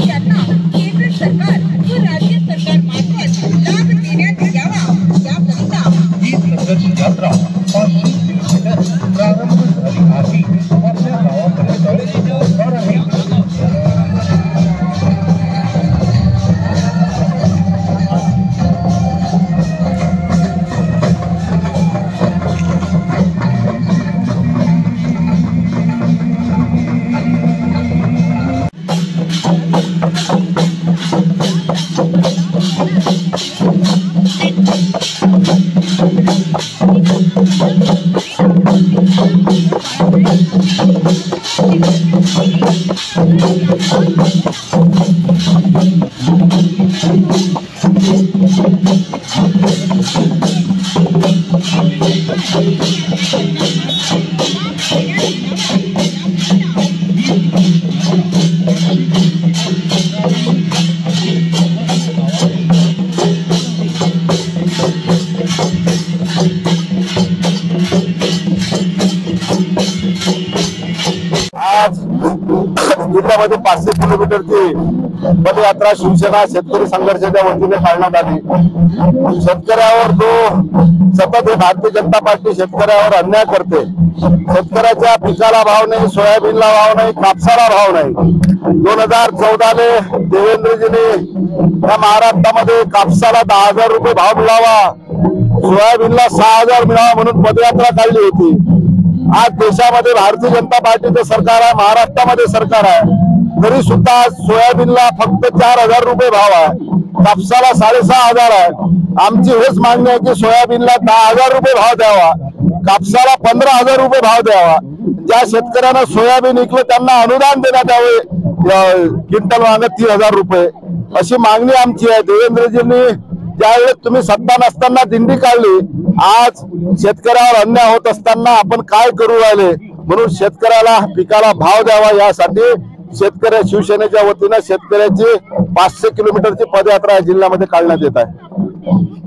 त्यांना केंद्र सरकार व राज्य सरकार मार्फत लाभ देण्यात यावा याकरिता ही संघर्ष यात्रा 500 किलोमीटर प्रारंभ झाली आहे. आपल्या गावापर्यंत पोहोचणार आहे. आज जिल्ह्यामध्ये 500 किलोमीटरची पदयात्रा शिवसेना शेतकरी संघर्षाच्या वतीने काढण्यात आली. शेतकऱ्यावर जो सतत भारतीय जनता पार्टी शेतकऱ्यावर अन्याय करते. शेतकऱ्याच्या पिकाला भाव नाही, सोयाबीनला भाव नाही, कापसाला भाव नाही. 2014 देवेंद्रजीने या महाराष्ट्रामध्ये कापसाला 10,000 रुपये भाव मिळावा, सोयाबीनला 6,000 मिळावा म्हणून पदयात्रा काढली होती. आज देशामध्ये भारतीय जनता पार्टीचं सरकार आहे, महाराष्ट्रामध्ये सरकार आहे, तरी सुद्धा सोयाबीनला फक्त 4,000 रुपये भाव आहे, कापसाला 6,500 आहे. आमची हेच मागणी आहे की सोयाबीनला 10,000 रुपये भाव द्यावा, कापसाला 15,000 रुपये भाव द्यावा. ज्या शेतकऱ्यांना सोयाबीन विकलं त्यांना अनुदान देण्यात यावे, क्विंटल मागे 3,000 रुपये अशी मागणी आमची आहे. देवेंद्रजींनी ज्यावेळेस तुम्ही सत्ता नसताना दिंडी काढली, आज शेतकऱ्यावर अन्याय होत असताना आपण काय करू राहिले, म्हणून शेतकऱ्याला पिकाला भाव द्यावा यासाठी शेतकरी शिवसेनेच्या वतीनं शेतकऱ्याची 500 किलोमीटरची पदयात्रा जिल्ह्यामध्ये काढण्यात येत आहे.